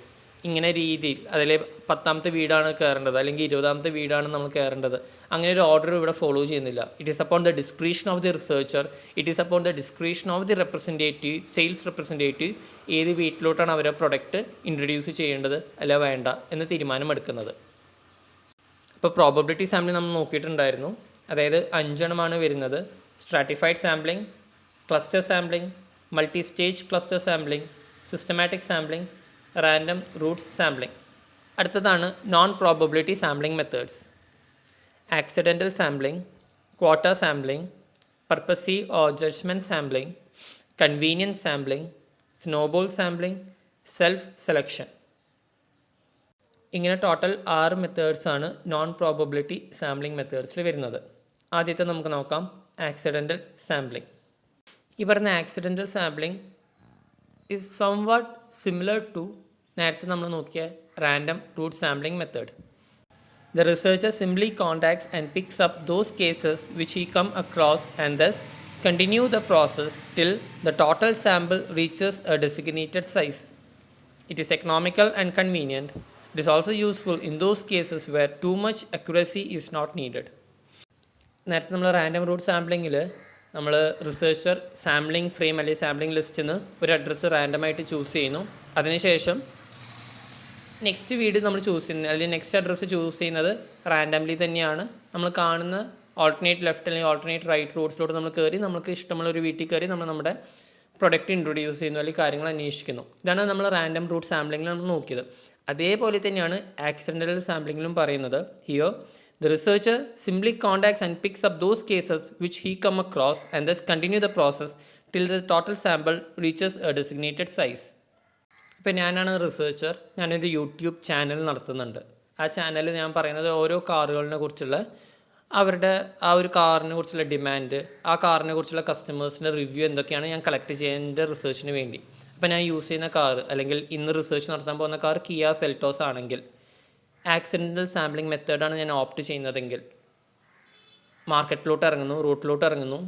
ഇങ്ങനെ രീതിയിൽ അതിൽ 10ാമത്തെ വീടാണ് കയറേണ്ടത് അല്ലെങ്കിൽ 20ാമത്തെ വീടാണ് നമ്മൾ കയറേണ്ടത്, അങ്ങനെ ഒരു ഓർഡർ ഇവിടെ ഫോളോ ചെയ്യുന്നില്ല. It is upon the description of the researcher, it is upon the description of the representative, sales representative ഏത് വീട്ടിലോട്ടാണ് അവരെ പ്രൊഡക്റ്റ് ഇൻട്രൊഡ്യൂസ് ചെയ്യേണ്ടത് അല്ല വേണ്ട എന്ന് തീരുമാനമെടുക്കുന്നത്. ഇപ്പോൾ പ്രോബബിലിറ്റി സാമ്പിളിംഗ് നമ്മൾ നോക്കിയിട്ടുണ്ടായിരുന്നു. അതായത് 5 വരുന്നത്: stratified sampling, cluster sampling, multi stage cluster sampling, systematic sampling, random routes sampling. അടുത്തതാണ് non probability sampling methods: accidental sampling, quarter sampling, purposive or judgement sampling, convenience sampling, snowball sampling, self selection. ഇങ്ങനെ total 6 മെത്തേഡ്സാണ് non probability sampling മെത്തേഡ്സിൽ വരുന്നത്. ആദ്യത്തെ നമുക്ക് നോക്കാം accidental sampling. ഈ പറഞ്ഞ accidental sampling is somewhat similar to നേരത്തെ നമ്മൾ നോക്കിയ random route sampling method. The researcher simply contacts and pics up those cases which he come across and thus continue the process till the total sample reaches a designated size. It is economical and convenient. It is also useful in those cases where too much accuracy is not needed. നേരത്തെ നമ്മൾ random route സാമ്പിളിങ്ങിൽ നമ്മൾ researcher sampling frame അല്ലെങ്കിൽ sampling ലിസ്റ്റിൽ നിന്ന് ഒരു address റാൻഡമായിട്ട് choose ചെയ്യുന്നു. അതിനുശേഷം next വീട് നമ്മൾ ചൂസ് ചെയ്യുന്നത് അല്ലെങ്കിൽ നെക്സ്റ്റ് അഡ്രസ്സ് ചൂസ് ചെയ്യുന്നത് റാൻഡംലി തന്നെയാണ്. നമ്മൾ കാണുന്ന ഓൾട്ടർനേറ്റ് ലെഫ്റ്റ് അല്ലെങ്കിൽ ഓൾട്ടർനേറ്റ് റൈറ്റ് റോഡ്സിലോട്ട് നമ്മൾ കയറി നമുക്ക് ഇഷ്ടമുള്ള ഒരു വീട്ടിൽ കയറി നമ്മൾ നമ്മുടെ പ്രൊഡക്റ്റ് ഇൻട്രൊഡ്യൂസ് ചെയ്യുന്നു അല്ലെങ്കിൽ കാര്യങ്ങൾ അന്വേഷിക്കുന്നു. ഇതാണ് നമ്മൾ റാൻഡം റൂട്ട് സാമ്പിളിങ്ങിൽ നമ്മൾ നോക്കിയത്. അതേപോലെ തന്നെയാണ് ആക്സിഡൻ്റൽ സാമ്പിളിങ്ങിലും പറയുന്നത്. Here the researcher simply contacts and picks up those cases which he come across and thus continue the process till the total sample reaches a designated size. ഇപ്പോൾ ഞാനാണ് റിസർച്ചർ, ഞാനൊരു YouTube channel നടത്തുന്നുണ്ട്. ആ ചാനലിൽ ഞാൻ പറയുന്നത് ഓരോ കാറുകളിനെ കുറിച്ചുള്ള അവരുടെ ആ ഒരു കാറിനെ കുറിച്ചുള്ള ഡിമാൻഡ്, ആ കാറിനെ കുറിച്ചുള്ള കസ്റ്റമേഴ്സിൻ്റെ റിവ്യൂ എന്തൊക്കെയാണ് ഞാൻ കളക്ട് ചെയ്യുന്ന റിസർച്ചിന് വേണ്ടി. അപ്പോൾ ഞാൻ യൂസ് ചെയ്യുന്ന കാർ അല്ലെങ്കിൽ ഇന്ന് റിസർച്ച് നടത്താൻ പോകുന്ന കാർ കിയ സെൽറ്റോസ് ആണെങ്കിൽ ആക്സിഡൻ്റൽ സാമ്പിളിംഗ് മെത്തേഡാണ് ഞാൻ ഓപ്റ്റ് ചെയ്യുന്നതെങ്കിൽ മാർക്കറ്റിലോട്ട് ഇറങ്ങുന്നു, റൂട്ടിലോട്ട് ഇറങ്ങുന്നു.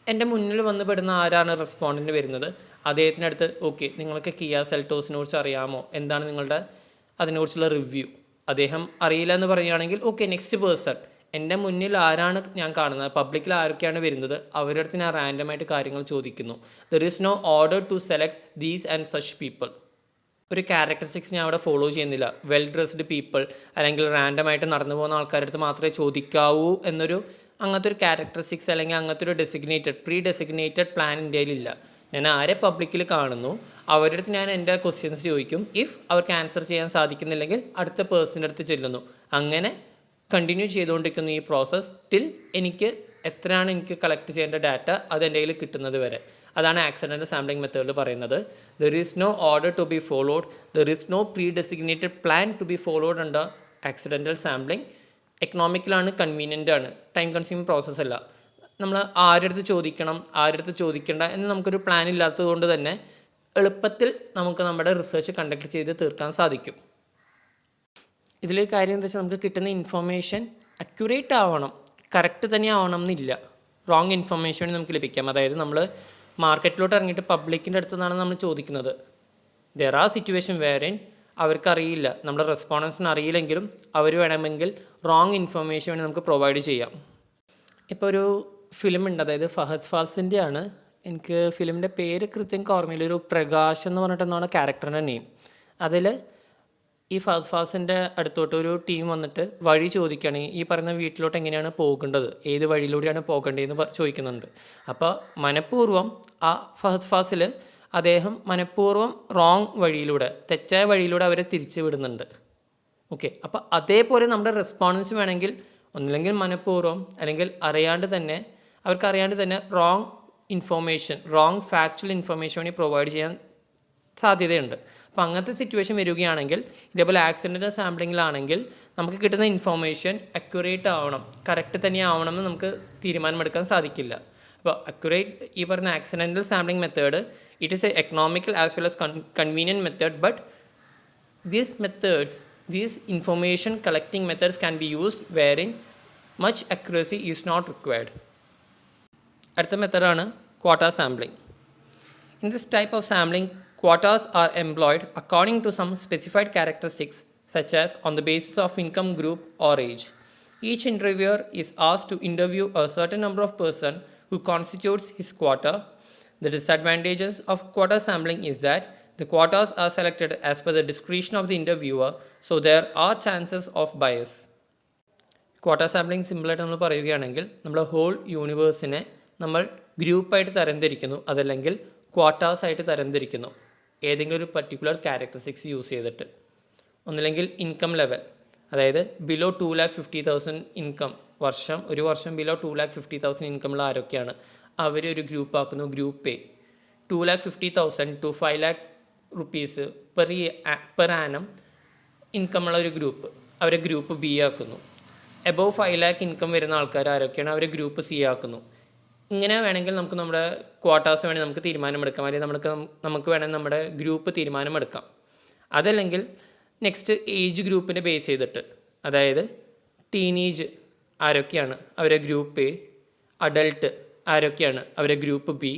എൻ്റെ മുന്നിൽ വന്ന് പെടുന്ന ആരാണ് റെസ്പോണ്ടൻ്റ് വരുന്നത്, അദ്ദേഹത്തിനടുത്ത് ഓക്കെ നിങ്ങൾക്ക് കിയ സെൽറ്റോസിനെ കുറിച്ച് അറിയാമോ, എന്താണ് നിങ്ങളുടെ അതിനെക്കുറിച്ചുള്ള റിവ്യൂ. അദ്ദേഹം അറിയില്ല എന്ന് പറയുകയാണെങ്കിൽ ഓക്കെ നെക്സ്റ്റ് പേഴ്സൺ എൻ്റെ മുന്നിൽ ആരാണ് ഞാൻ കാണുന്നത്, പബ്ലിക്കിൽ ആരൊക്കെയാണ് വരുന്നത്, അവരുടെ അടുത്ത് ഞാൻ റാൻഡമായിട്ട് കാര്യങ്ങൾ ചോദിക്കുന്നു. There is no order to select these and such people. ഒരു ക്യാരക്ടറിസ്റ്റിക്സ് ഞാൻ അവിടെ ഫോളോ ചെയ്യുന്നില്ല. വെൽ ഡ്രസ്ഡ് പീപ്പിൾ അല്ലെങ്കിൽ റാൻഡമായിട്ട് നടന്നു പോകുന്ന ആൾക്കാരുടെ അടുത്ത് മാത്രമേ ചോദിക്കാവൂ എന്നൊരു അങ്ങനത്തെ ഒരു ക്യാരക്ടറിസ്റ്റിക്സ് അല്ലെങ്കിൽ അങ്ങനത്തെ ഒരു പ്രീ ഡെസിഗ്നേറ്റഡ് പ്ലാൻ എൻ്റെ കയ്യിലില്ല. ഞാൻ ആരെ പബ്ലിക്കിൽ കാണുന്നു അവരുടെ അടുത്ത് ഞാൻ എൻ്റെ ക്വസ്റ്റ്യൻസ് ചോദിക്കും. ഇഫ് അവർക്ക് ആൻസർ ചെയ്യാൻ സാധിക്കുന്നില്ലെങ്കിൽ അടുത്ത പേഴ്സൻ്റെ അടുത്ത് ചെല്ലുന്നു. അങ്ങനെ കണ്ടിന്യൂ ചെയ്തുകൊണ്ടിരിക്കുന്ന ഈ പ്രോസസ്സ് ടിൽ എനിക്ക് എത്രയാണ് എനിക്ക് കളക്ട് ചെയ്യേണ്ട ഡാറ്റ അത് എൻ്റെ കയ്യിൽ കിട്ടുന്നത് വരെ. അതാണ് ആക്സിഡൻ്റൽ സാമ്പിളിംഗ് മെത്തേഡിൽ പറയുന്നത്. There is no order to be followed, there is no pre designated plan to be followed under accidental sampling. എക്കണോമിക്കലാണ്, കൺവീനിയൻ്റ് ആണ്, ടൈം കൺസ്യൂമിങ് പ്രോസസ്സ് അല്ല. നമ്മൾ ആരുടെ ചോദിക്കണം ആരുടെ ചോദിക്കേണ്ട എന്ന് നമുക്കൊരു പ്ലാൻ ഇല്ലാത്തത് കൊണ്ട് തന്നെ എളുപ്പത്തിൽ നമുക്ക് നമ്മുടെ റിസർച്ച് കണ്ടക്ട് ചെയ്ത് തീർക്കാൻ സാധിക്കും. ഇതിലൊരു കാര്യം എന്താ വെച്ചാൽ നമുക്ക് കിട്ടുന്ന ഇൻഫർമേഷൻ അക്യുറേറ്റ് ആവണം, കറക്റ്റ് തന്നെ ആവണം എന്നില്ല. റോങ് ഇൻഫർമേഷൻ നമുക്ക് ലഭിക്കാം. അതായത് നമ്മൾ മാർക്കറ്റിലോട്ട് ഇറങ്ങിയിട്ട് പബ്ലിക്കിൻ്റെ അടുത്ത് നിന്നാണ് നമ്മൾ ചോദിക്കുന്നത്. ദർ ആർ സിറ്റുവേഷൻ വേറിൻ അവർക്കറിയില്ല, നമ്മുടെ റെസ്പോണ്ടൻസിന് അറിയില്ലെങ്കിലും അവർ വേണമെങ്കിൽ റോങ് ഇൻഫർമേഷൻ വേണ്ടി നമുക്ക് പ്രൊവൈഡ് ചെയ്യാം. ഇപ്പോൾ ഒരു ഫിലിം ഉണ്ട്, അതായത് ഫഹദ് ഫാസിൻ്റെ ആണ്. എനിക്ക് ഫിലിമിൻ്റെ പേര് കൃത്യം ഓർമ്മയില്ല. ഒരു പ്രകാശ് എന്ന് പറഞ്ഞിട്ടെന്നാണ് ക്യാരക്ടറിൻ്റെ നെയിം. അതിൽ ഈ ഫഹദ് ഫാസിൻ്റെ അടുത്തോട്ട് ഒരു ടീം വന്നിട്ട് വഴി ചോദിക്കുകയാണ്, ഈ പറയുന്ന വീട്ടിലോട്ട് എങ്ങനെയാണ് പോകേണ്ടത്, ഏത് വഴിയിലൂടെയാണ് പോകേണ്ടതെന്ന് ചോദിക്കുന്നുണ്ട്. അപ്പോൾ മനഃപൂർവ്വം ആ ഫഹദ് ഫാസിൽ അദ്ദേഹം മനഃപൂർവ്വം റോങ് വഴിയിലൂടെ, തെറ്റായ വഴിയിലൂടെ അവരെ തിരിച്ചു വിടുന്നുണ്ട്. ഓക്കെ, അപ്പോൾ അതേപോലെ നമ്മുടെ റെസ്പോൺസ് വേണമെങ്കിൽ ഒന്നില്ലെങ്കിൽ മനഃപൂർവ്വം അല്ലെങ്കിൽ അവർക്കറിയാണ്ട് തന്നെ wrong information, wrong factual information വേണ്ടി പ്രൊവൈഡ് ചെയ്യാൻ സാധ്യതയുണ്ട്. അപ്പോൾ അങ്ങനത്തെ സിറ്റുവേഷൻ വരികയാണെങ്കിൽ, ഇതേപോലെ ആക്സിഡൻ്റൽ സാമ്പിളിങ്ങിലാണെങ്കിൽ നമുക്ക് കിട്ടുന്ന ഇൻഫോർമേഷൻ അക്യുറേറ്റ് ആവണം, കറക്റ്റ് തന്നെ ആവണം എന്ന് നമുക്ക് തീരുമാനമെടുക്കാൻ സാധിക്കില്ല. അപ്പോൾ അക്യുറേറ്റ് ഈ പറഞ്ഞ accidental sampling method it is A economical as well as convenient method. But these information collecting methods can be used wherein much accuracy is not required. അടുത്ത മെത്തേഡാണ് quota sampling. In this type of sampling, quotas are employed according to some specified characteristics such as on the basis of income group or age. Each interviewer is asked to interview a certain number of persons who constitutes his quota. The disadvantages of quota sampling is that the quotas are selected as per the discretion of the interviewer, so there are chances of bias. Quota sampling സിമ്പിളായിട്ട് നമ്മൾ പറയുകയാണെങ്കിൽ നമ്മൾ whole യൂണിവേഴ്സിനെ നമ്മൾ ഗ്രൂപ്പായിട്ട് തരംതിരിക്കുന്നു, അതല്ലെങ്കിൽ quarters ആയിട്ട് തരംതിരിക്കുന്നു ഏതെങ്കിലും ഒരു പർട്ടിക്കുലർ ക്യാരക്ടറിസ്റ്റിക്സ് യൂസ് ചെയ്തിട്ട്. ഒന്നില്ലെങ്കിൽ ഇൻകം ലെവൽ, അതായത് ബിലോ 2,50,000 ഇൻകം, ഒരു വർഷം ബിലോ 2,50,000 ഇൻകമുള്ള ആരൊക്കെയാണ് അവരൊരു ഗ്രൂപ്പ് ആക്കുന്നു, group A. 2,50,000 to 5 lakh rupees per annum ഇൻകമുള്ള ഒരു ഗ്രൂപ്പ്, അവരെ ഗ്രൂപ്പ് ബി ആക്കുന്നു. എബോവ് 5 lakh ഇൻകം വരുന്ന ആൾക്കാർ ആരൊക്കെയാണ് അവരെ ഗ്രൂപ്പ് സി ആക്കുന്നു. ഇങ്ങനെ വേണമെങ്കിൽ നമുക്ക് നമ്മുടെ ക്വാർട്ടേഴ്സ് വേണമെങ്കിൽ നമുക്ക് തീരുമാനമെടുക്കാം, അല്ലെങ്കിൽ നമുക്ക് വേണമെങ്കിൽ നമ്മുടെ ഗ്രൂപ്പ് തീരുമാനമെടുക്കാം. അതല്ലെങ്കിൽ നെക്സ്റ്റ് ഏജ് ഗ്രൂപ്പിനെ ബേസ് ചെയ്തിട്ട്, അതായത് ടീനേജ് ആരൊക്കെയാണ് അവരെ ഗ്രൂപ്പ് എ, അഡൾട്ട് ആരൊക്കെയാണ് അവരെ ഗ്രൂപ്പ് ബി,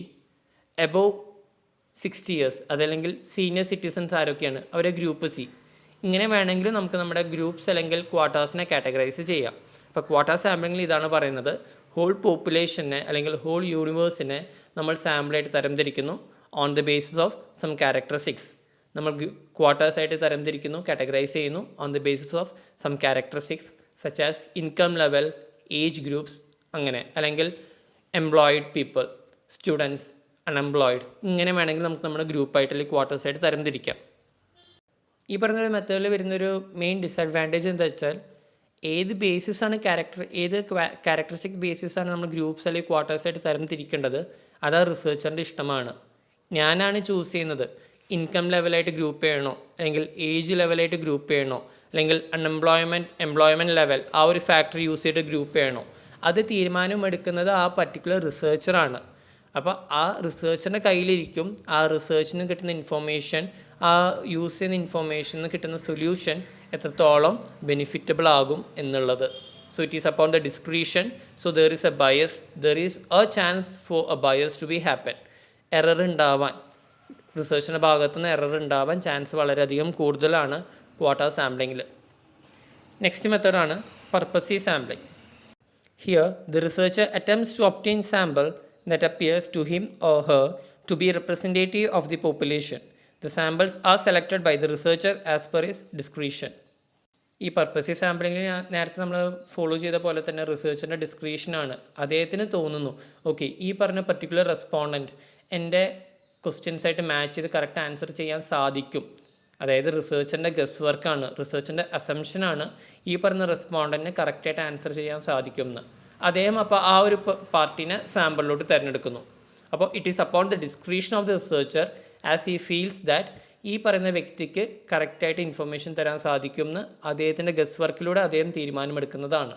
എബോവ് 60 years അതല്ലെങ്കിൽ സീനിയർ സിറ്റിസൺസ് ആരൊക്കെയാണ് അവരെ ഗ്രൂപ്പ് സി. ഇങ്ങനെ വേണമെങ്കിലും നമുക്ക് നമ്മുടെ ഗ്രൂപ്പ്സ് അല്ലെങ്കിൽ ക്വാർട്ടേഴ്സിനെ കാറ്റഗറൈസ് ചെയ്യാം. അപ്പോൾ ക്വാട്ട സാമ്പിളിങ്ങിൽ ഇതാണ് പറയുന്നത്, ഹോൾ പോപ്പുലേഷനെ അല്ലെങ്കിൽ ഹോൾ യൂണിവേഴ്സിനെ നമ്മൾ സാമ്പിളായിട്ട് തരംതിരിക്കുന്നു on the basis of some characteristics. നമ്മൾ ക്വാർട്ടേഴ്സായിട്ട് തരംതിരിക്കുന്നു, കാറ്റഗറൈസ് ചെയ്യുന്നു on the basis of some characteristics such as income level, age groups, അങ്ങനെ അല്ലെങ്കിൽ എംപ്ലോയിഡ് പീപ്പിൾ, സ്റ്റുഡൻസ്, അൺഎംപ്ലോയിഡ്. ഇങ്ങനെ വേണമെങ്കിൽ നമുക്ക് നമ്മുടെ ഗ്രൂപ്പായിട്ട് അല്ലെങ്കിൽ ക്വാർട്ടേഴ്സായിട്ട് തരംതിരിക്കാം. ഈ പറഞ്ഞൊരു മെത്തേഡിൽ വരുന്നൊരു മെയിൻ ഡിസഡ്വാൻറ്റേജ് എന്താ വെച്ചാൽ, ഏത് ക്യാരക്ടറിസ്റ്റിക് ബേസിസാണ് നമ്മൾ ഗ്രൂപ്പ്സ് അല്ലെങ്കിൽ ക്വാർട്ടേഴ്സായിട്ട് തരംതിരിക്കേണ്ടത് അത് ആ റിസർച്ചറിൻ്റെ ഇഷ്ടമാണ്. ഞാനാണ് ചൂസ് ചെയ്യുന്നത് ഇൻകം ലെവലായിട്ട് ഗ്രൂപ്പ് ചെയ്യണോ, അല്ലെങ്കിൽ ഏജ് ലെവലായിട്ട് ഗ്രൂപ്പ് ചെയ്യണോ, അല്ലെങ്കിൽ എംപ്ലോയ്മെൻറ്റ് ലെവൽ ആ ഒരു ഫാക്ടർ യൂസ് ചെയ്തിട്ട് ഗ്രൂപ്പ് ചെയ്യണോ, അത് തീരുമാനമെടുക്കുന്നത് ആ പർട്ടിക്കുലർ റിസർച്ചറാണ്. അപ്പോൾ ആ റിസർച്ചറിൻ്റെ കയ്യിലിരിക്കും ആ റിസർച്ചിന് കിട്ടുന്ന ഇൻഫോർമേഷൻ, ആ യൂസ് ചെയ്യുന്ന ഇൻഫോർമേഷന് കിട്ടുന്ന സൊല്യൂഷൻ എത്രത്തോളം ബെനിഫിറ്റബിൾ ആകും എന്നുള്ളത്. So it is upon the discretion. So there is a bias, there is a chance for a bias to be happen. Error ഉണ്ടാവാൻ, റിസർച്ചിൻ്റെ ഭാഗത്തുനിന്ന് എറർ ഉണ്ടാവാൻ ചാൻസ് വളരെയധികം കൂടുതലാണ് ക്വാട്ട സാമ്പിളിങ്ങിൽ. നെക്സ്റ്റ് മെത്തേഡാണ് പർപ്പസി sampling. Here, the researcher attempts to obtain sample that appears to him or her to be representative of the population. The samples are selected by the researcher as per his discretion. ഈ purposive സാമ്പിളിങ്ങിൽ നേരത്തെ നമ്മൾ follow ചെയ്ത പോലെ തന്നെ റിസർച്ചറിൻ്റെ ഡിസ്ക്രിപ്ഷനാണ്. അദ്ദേഹത്തിന് തോന്നുന്നു okay ഈ പറഞ്ഞ പർട്ടിക്കുലർ റെസ്പോണ്ടൻറ്റ് എൻ്റെ ക്വസ്റ്റ്യൻസായിട്ട് മാച്ച് ചെയ്ത് കറക്റ്റ് ആൻസർ ചെയ്യാൻ സാധിക്കും. അതായത് റിസർച്ചറിൻ്റെ ഗസ് വർക്കാണ്, റിസർച്ചിൻ്റെ അസംഷനാണ് ഈ പറഞ്ഞ റെസ്പോണ്ടൻറ്റിന് കറക്റ്റായിട്ട് ആൻസർ ചെയ്യാൻ സാധിക്കും എന്ന്. അദ്ദേഹം അപ്പോൾ ആ ഒരു പാർട്ടീനെ സാമ്പിളിലോട്ട് തിരഞ്ഞെടുക്കുന്നു. അപ്പോൾ it is upon the description of the researcher as he feels that ഈ പറയുന്ന വ്യക്തിക്ക് കറക്റ്റായിട്ട് ഇൻഫർമേഷൻ തരാൻ സാധിക്കുമെന്ന് അദ്ദേഹത്തിൻ്റെ ഗസ് വർക്കിലൂടെ അദ്ദേഹം തീരുമാനമെടുക്കുന്നതാണ്.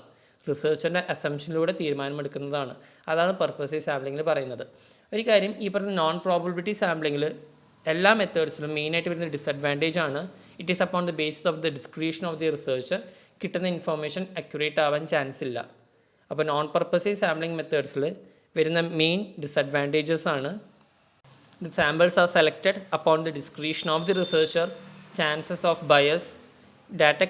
റിസർച്ചറിൻ്റെ അസംഷനിലൂടെ തീരുമാനമെടുക്കുന്നതാണ്. അതാണ് പർപ്പസീവ് സാമ്പിളിങ്ങിൽ പറയുന്നത്. ഒരു കാര്യം, ഈ പറഞ്ഞ നോൺ പ്രോബബിലിറ്റി സാമ്പിളിങ്ങിൽ എല്ലാ മെത്തേഡ്സിലും മെയിനായിട്ട് വരുന്ന ഡിസഡ്വാൻറ്റേജ് ആണ് it is upon the basis of the description of the researcher കിട്ടുന്ന ഇൻഫർമേഷൻ അക്യുറേറ്റ് ആവാൻ ചാൻസ് ഇല്ല. അപ്പോൾ നോൺ പർപ്പസീവ് സാമ്പിളിംഗ് മെത്തേഡ്സിൽ വരുന്ന മെയിൻ ഡിസഡ്വാൻറ്റേജസ് ആണ് the samples are selected upon the discretion of the researcher, chances of bias, data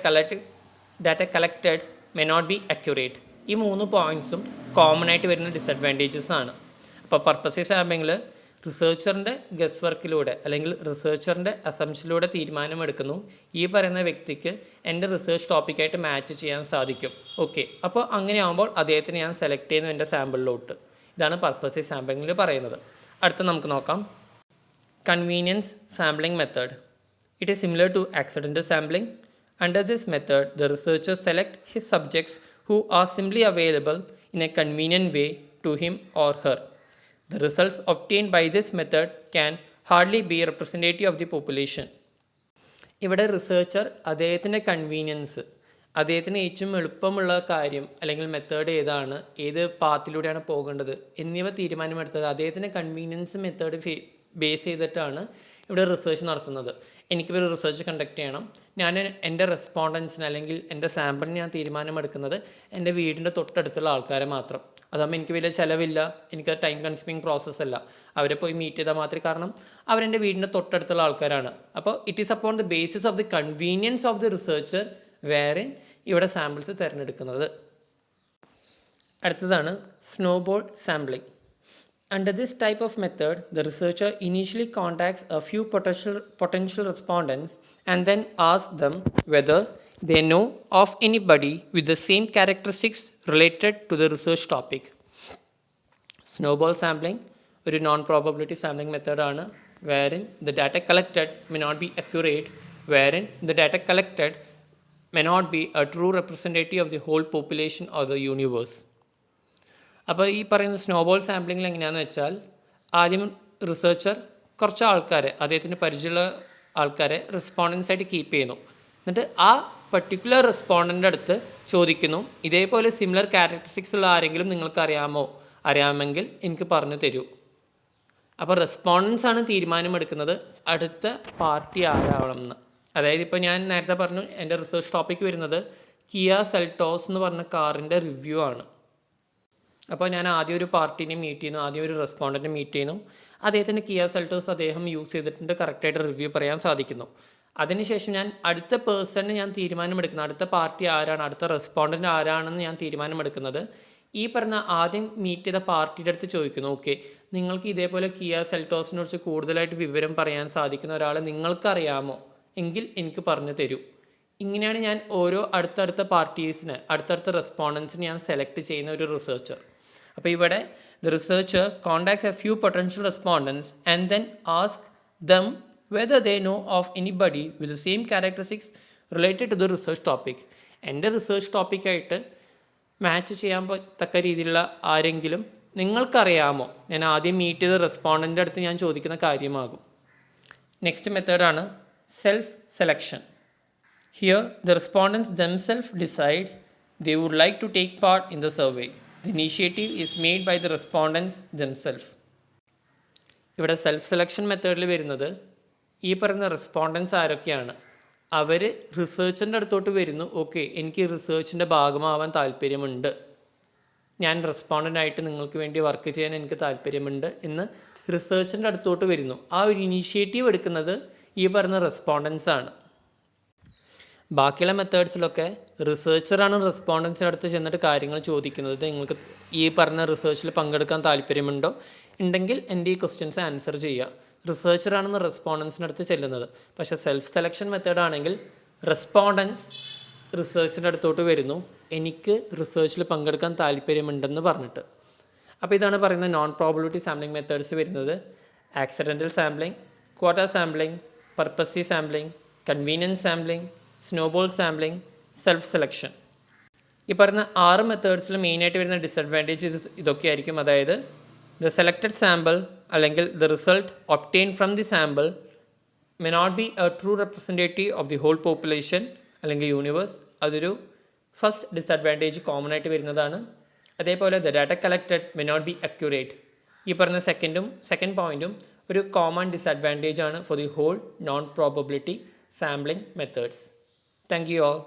collected may not be accurate. ഈ 3 പോയിൻറ്റ്സും common ആയിട്ട് വരുന്ന disadvantages ആണ്. അപ്പോൾ പർപ്പസീവ് സാമ്പിളിങ്ങിൽ റിസർച്ചറിൻ്റെ ഗസ് വർക്കിലൂടെ അല്ലെങ്കിൽ റിസർച്ചറിൻ്റെ അസംഷനിലൂടെ തീരുമാനമെടുക്കുന്നു ഈ പറയുന്ന വ്യക്തിക്ക് എൻ്റെ റിസർച്ച് ടോപ്പിക്കായിട്ട് മാച്ച് ചെയ്യാൻ സാധിക്കും. ഓക്കെ, അപ്പോൾ അങ്ങനെ ആകുമ്പോൾ അദ്ദേഹത്തിന് ഞാൻ സെലക്ട് ചെയ്യുന്നു എൻ്റെ സാമ്പിളിലോട്ട്. ഇതാണ് പർപ്പസീവ് സാമ്പിളിങ്ങിൽ പറയുന്നത്. അടുത്ത നമുക്ക് നോക്കാം convenience sampling method. It is similar to accidental sampling. Under this method, the researcher selects his subjects who are simply available in a convenient way to him or her. The results obtained by this method can hardly be representative of the population. ഇവിടെ researcher അദ്ദേഹത്തിൻ്റെ convenience, അദ്ദേഹത്തിന് ഏറ്റവും എളുപ്പമുള്ള കാര്യം അല്ലെങ്കിൽ method ഏതാണ്, ഏത് പാത്തിലൂടെയാണ് പോകേണ്ടത് എന്നിവ തീരുമാനമെടുത്തത് അദ്ദേഹത്തിൻ്റെ കൺവീനിയൻസ് മെത്തേഡ് ബേസ് ചെയ്തിട്ടാണ് ഇവിടെ റിസർച്ച് നടത്തുന്നത്. എനിക്കൊരു റിസർച്ച് കണ്ടക്ട് ചെയ്യണം, ഞാൻ എൻ്റെ റെസ്പോണ്ടൻസിന് അല്ലെങ്കിൽ എൻ്റെ സാമ്പിളിന് ഞാൻ തീരുമാനമെടുക്കുന്നത് എൻ്റെ വീടിൻ്റെ തൊട്ടടുത്തുള്ള ആൾക്കാരെ മാത്രം. അതാകുമ്പോൾ എനിക്ക് വലിയ ചിലവില്ല, എനിക്ക് ടൈം കൺസ്യൂമിങ് പ്രോസസ്സ് അല്ല. അവരെ പോയി മീറ്റ് ചെയ്താൽ മാത്രമേ, കാരണം അവരെൻ്റെ വീടിൻ്റെ തൊട്ടടുത്തുള്ള ആൾക്കാരാണ്. അപ്പോൾ it is upon the basis of the convenience of the researcher വേറിൻ ഇവിടെ സാമ്പിൾസ് തിരഞ്ഞെടുക്കുന്നത്. അടുത്തതാണ് snowball sampling. Under this type of method, the researcher initially contacts a few potential respondents and then asks them whether they know of anybody with the same characteristics related to the research topic. Snowball sampling ഒരു non probability sampling മെത്തേഡാണ്, wherein the data collected may not be accurate, wherein the data collected may not be a true representative of the whole population or the universe. അപ്പോൾ ഈ പറയുന്ന snowball സാമ്പിളിങ്ങിൽ എങ്ങനെയാണെന്ന് വെച്ചാൽ, ആദ്യം researcher കുറച്ച് ആൾക്കാരെ, അദ്ദേഹത്തിന് പരിചയമുള്ള ആൾക്കാരെ റെസ്പോണ്ടൻസ് ആയിട്ട് കീപ്പ് ചെയ്യുന്നു. എന്നിട്ട് ആ പർട്ടിക്കുലർ റെസ്പോണ്ടൻ്റെ അടുത്ത് ചോദിക്കുന്നു, ഇതേപോലെ സിമിലർ ക്യാരക്ടറിസ്റ്റിക്സ് ഉള്ള ആരെങ്കിലും നിങ്ങൾക്ക് അറിയാമെങ്കിൽ എനിക്ക് പറഞ്ഞു തരൂ. അപ്പോൾ റെസ്പോണ്ടൻസ് ആണ് തീരുമാനമെടുക്കുന്നത് അടുത്ത പാർട്ടി ആരാവണമെന്ന്. അതായത് ഇപ്പോൾ ഞാൻ നേരത്തെ പറഞ്ഞു എൻ്റെ റിസർച്ച് ടോപ്പിക്ക് വരുന്നത് കിയ സെൽറ്റോസ് എന്ന് പറഞ്ഞ കാറിൻ്റെ റിവ്യൂ ആണ്. അപ്പോൾ ഞാൻ ആദ്യം ഒരു പാർട്ടീനെ മീറ്റ് ചെയ്യുന്നു, ആദ്യം ഒരു റെസ്പോണ്ടൻറ്റ് മീറ്റ് ചെയ്യുന്നു. അദ്ദേഹത്തിൻ്റെ കിയ സെൽറ്റോസ് അദ്ദേഹം യൂസ് ചെയ്തിട്ടുണ്ട്, കറക്റ്റായിട്ട് റിവ്യൂ പറയാൻ സാധിക്കുന്നു. അതിനുശേഷം ഞാൻ അടുത്ത പേഴ്സണിന് ഞാൻ തീരുമാനമെടുക്കുന്നത്, അടുത്ത പാർട്ടി ആരാണ്, അടുത്ത റെസ്പോണ്ടൻ്റ് ആരാണെന്ന് ഞാൻ തീരുമാനമെടുക്കുന്നത് ഈ പറഞ്ഞ ആദ്യം മീറ്റ് ചെയ്ത പാർട്ടിയുടെ അടുത്ത് ചോദിക്കുന്നു. ഓക്കെ, നിങ്ങൾക്ക് ഇതേപോലെ കിയ സെൽറ്റോസിനെ കുറിച്ച് കൂടുതലായിട്ട് വിവരം പറയാൻ സാധിക്കുന്ന ഒരാളെ നിങ്ങൾക്കറിയാമോ എങ്കിൽ എനിക്ക് പറഞ്ഞു തരൂ. ഇങ്ങനെയാണ് ഞാൻ ഓരോ അടുത്തടുത്ത പാർട്ടീസിന്, അടുത്തടുത്ത റെസ്പോണ്ടൻസിന് ഞാൻ സെലക്ട് ചെയ്യുന്ന ഒരു റിസർച്ചർ. അപ്പോൾ ഇവിടെ the researcher contacts a few potential respondents and then ask them whether they know of anybody with the same characteristics related to the research topic. എൻ്റെ റിസർച്ച് ടോപ്പിക്കായിട്ട് മാച്ച് ചെയ്യാൻ തക്ക രീതിയിലുള്ള ആരെങ്കിലും നിങ്ങൾക്കറിയാമോ, ഞാൻ ആദ്യം മീറ്റ് ചെയ്ത റെസ്പോണ്ടൻ്റെ അടുത്ത് ഞാൻ ചോദിക്കുന്ന കാര്യമാകും. നെക്സ്റ്റ് മെത്തേഡാണ് self selection. Here, the respondents themselves decide they would like to take part in the survey. The initiative is made by the respondents themselves. ഇവിടെ സെൽഫ് സെലക്ഷൻ മെത്തേഡിൽ വരുന്നത് ഈ പറയുന്ന റെസ്പോണ്ടൻസ് ആരൊക്കെയാണ്, അവർ റിസർച്ചിൻ്റെ അടുത്തോട്ട് വരുന്നു. ഓക്കെ, എനിക്ക് റിസർച്ചിൻ്റെ ഭാഗമാവാൻ താല്പര്യമുണ്ട്, ഞാൻ റെസ്പോണ്ടൻ്റായിട്ട് നിങ്ങൾക്ക് വേണ്ടി വർക്ക് ചെയ്യാൻ എനിക്ക് താല്പര്യമുണ്ട് എന്ന് റിസർച്ചിൻ്റെ അടുത്തോട്ട് വരുന്നു. ആ ഒരു ഇനീഷ്യേറ്റീവ് എടുക്കുന്നത് ഈ പറയുന്ന റെസ്പോണ്ടൻസ് ആണ്. ബാക്കിയുള്ള മെത്തേഡ്സിലൊക്കെ റിസർച്ചറാണ് റെസ്പോണ്ടൻസിൻ്റെ അടുത്ത് ചെന്നിട്ട് കാര്യങ്ങൾ ചോദിക്കുന്നത്, നിങ്ങൾക്ക് ഈ പറഞ്ഞ റിസർച്ചിൽ പങ്കെടുക്കാൻ താല്പര്യമുണ്ടോ, ഉണ്ടെങ്കിൽ എൻ്റെ ഈ ക്വസ്റ്റ്യൻസ് ആൻസർ ചെയ്യുക. റിസർച്ചറാണെന്ന് റെസ്പോണ്ടൻസിൻ്റെ അടുത്ത് ചെല്ലുന്നത്. പക്ഷേ സെൽഫ് സെലക്ഷൻ മെത്തേഡ് ആണെങ്കിൽ റെസ്പോണ്ടൻസ് റിസർച്ചിൻ്റെ അടുത്തോട്ട് വരുന്നു, എനിക്ക് റിസർച്ചിൽ പങ്കെടുക്കാൻ താല്പര്യമുണ്ടെന്ന് പറഞ്ഞിട്ട്. അപ്പോൾ ഇതാണ് പറയുന്ന നോൺ പ്രോബിലിറ്റി സാമ്പിളിംഗ് മെത്തേഡ്സ് വരുന്നത്. Accidental sampling, quota sampling, purposive sampling, convenience sampling, snowball sampling, self selection. ഈ പറയുന്ന 6 മെത്തേഡ്സിൽ മെയിനായിട്ട് വരുന്ന ഡിസഡ്വാൻറ്റേജ് ഇതൊക്കെ ആയിരിക്കും. അതായത് ദ സെലക്റ്റഡ് സാമ്പിൾ അല്ലെങ്കിൽ the result obtain from the sample may not be a true representative of the whole population അല്ലെങ്കിൽ universe. അതൊരു ഫസ്റ്റ് ഡിസഡ്വാൻറ്റേജ് കോമൺ ആയിട്ട് വരുന്നതാണ്. അതേപോലെ the data collected may not be accurate. ഈ പറഞ്ഞ സെക്കൻഡ് പോയിൻറ്റും ഒരു കോമൺ ഡിസഡ്വാൻറ്റേജ് ആണ് for the whole non probability sampling methods. Thank you all.